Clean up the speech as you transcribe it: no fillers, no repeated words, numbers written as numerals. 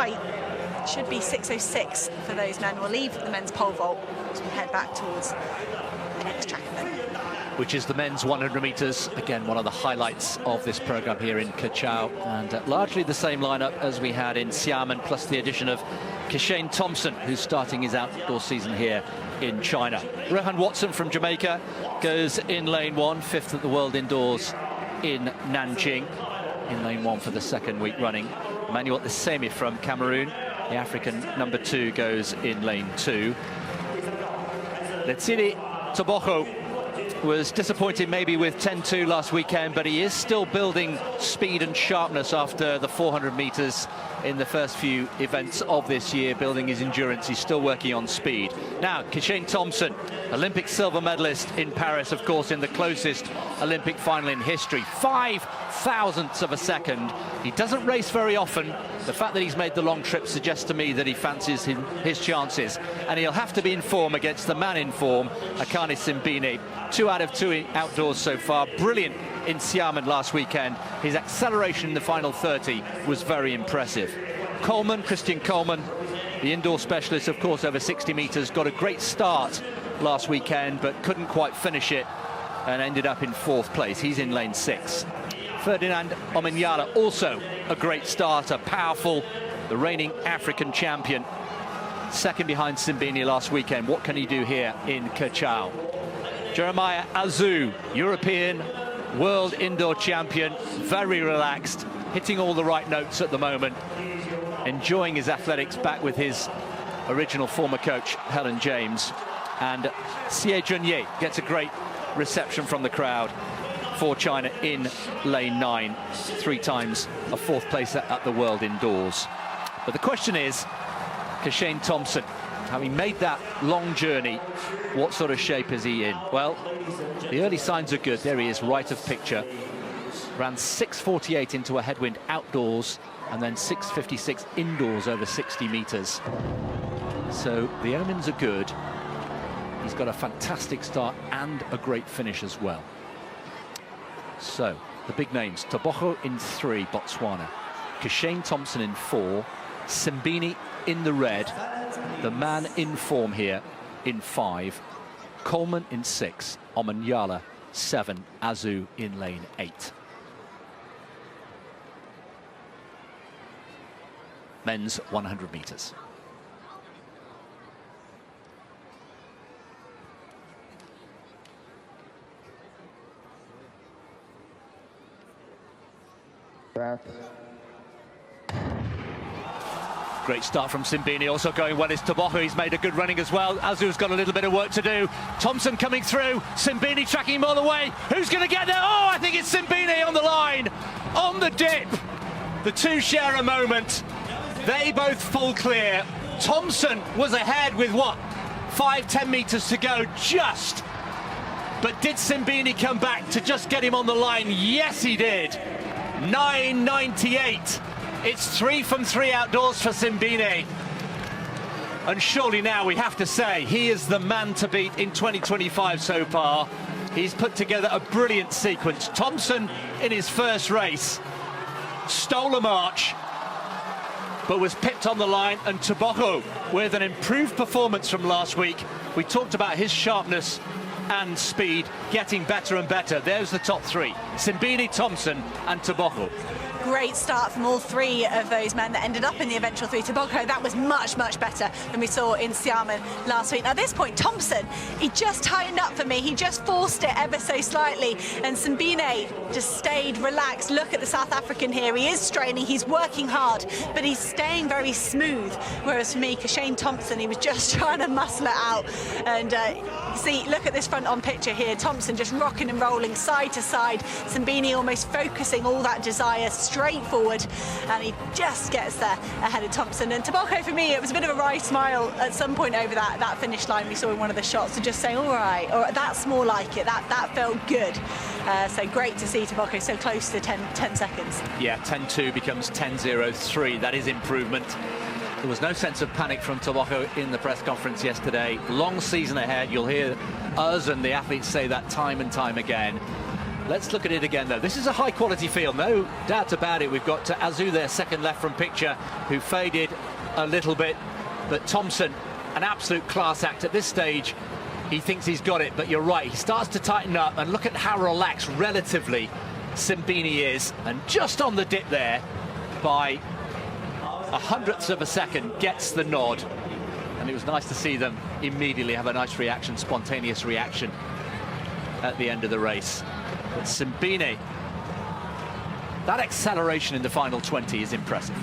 right. Should be 6:06 for those men. We'll leave the men's pole vault as we head back towards the next track event, which is the men's 100 meters. Again, one of the highlights of this program here in Keqiao, and largely the same lineup as we had in Xiamen, plus the addition of Keqiao Thompson, who's starting his outdoor season here in China. Rohan Watson from Jamaica goes in lane 1, 5th at the World Indoors in Nanjing, in lane 1 for the second week running. Emmanuel Isemi from Cameroon, the African number 2, goes in lane 2. Letsidi Tebogo was disappointed maybe with 10-2 last weekend, but he is still building speed and sharpness after the 400 meters in the first few events of this year, building his endurance. He's still working on speed. Now, Keqiao Thompson, Olympic silver medalist in Paris, of course, in the closest Olympic final in history. 5 thousandths of a second. He doesn't race very often. The fact that he's made the long trip suggests to me that he fancies his chances. And he'll have to be in form against the man in form, Akane Simbine. 2 out of 2 outdoors so far. Brilliant in Xiamen last weekend. His acceleration in the final 30 was very impressive. Christian Coleman, the indoor specialist, of course, over 60 meters, got a great start last weekend, but couldn't quite finish it and ended up in 4th place. He's in lane 6. Ferdinand Omanyala, also a great starter, powerful, the reigning African champion. 2nd behind Simbine last weekend. What can he do here in Keqiao? Jeremiah Azu, European world indoor champion, very relaxed, hitting all the right notes at the moment, enjoying his athletics back with his original former coach, Helen James. And Xie Junye gets a great reception from the crowd for China in lane 9, 3 times a 4th place at the world indoors. But the question is, Keqiao Thompson, having made that long journey, what sort of shape is he in? Well, the early signs are good. There he is, right of picture. Ran 6:48 into a headwind outdoors, and then 6:56 indoors over 60 meters. So the omens are good. He's got a fantastic start and a great finish as well. So the big names: Tebogo in 3, Botswana; Keqiao Thompson in 4; Simbine in the red, the man in form here, in 5; Coleman in 6; Omanyala 7; Azu in lane 8. Men's 100 meters. Great start from Simbine, also going well is Tebogo. He's made a good running as well. Azu's got a little bit of work to do. Thompson coming through, Simbine tracking him all the way. Who's going to get there? Oh, I think it's Simbine on the line, on the dip. The 2 share a moment. They both full clear. Thompson was ahead with, what, 5-10 meters to go, just. But did Simbine come back to just get him on the line? Yes, he did. 9:98. It's 3 from 3 outdoors for Simbine. And surely now we have to say he is the man to beat in 2025 so far. He's put together a brilliant sequence. Thompson, in his first race, stole a march, but was pipped on the line. And Tebogo, with an improved performance from last week. We talked about his sharpness and speed getting better and better. There's the top 3: Simbine, Thompson and Tebogo. Great start from all 3 of those men that ended up in the eventual 3. Tebogo, that was much, much better than we saw in Xiamen last week. Now, at this point, Thompson, he just tightened up for me. He just forced it ever so slightly. And Simbine just stayed relaxed. Look at the South African here. He is straining. He's working hard, but he's staying very smooth. Whereas for me, Keqiao Thompson, he was just trying to muscle it out. And see, look at this front-on picture here. Thompson just rocking and rolling side to side. Simbine almost focusing all that desire straight forward, and he just gets there ahead of Thompson. And Tebogo, for me, it was a bit of a wry smile at some point over that finish line we saw in one of the shots, so just saying, all right, that's more like it, that felt good. So great to see Tebogo so close to 10 seconds. Yeah, 10-2 becomes 10-0-3. That is improvement. There was no sense of panic from Tebogo in the press conference yesterday. Long season ahead. You'll hear us and the athletes say that time and time again. Let's look at it again, though. This is a high-quality field, no doubt about it. We've got Azu there, second left from picture, who faded a little bit. But Thompson, an absolute class act at this stage. He thinks he's got it, but you're right. He starts to tighten up, and look at how relaxed, relatively, Sibini is. And just on the dip there, by a hundredth of a second, gets the nod. And it was nice to see them immediately have a nice reaction, spontaneous reaction at the end of the race. But Sibini, that acceleration in the final 20 is impressive.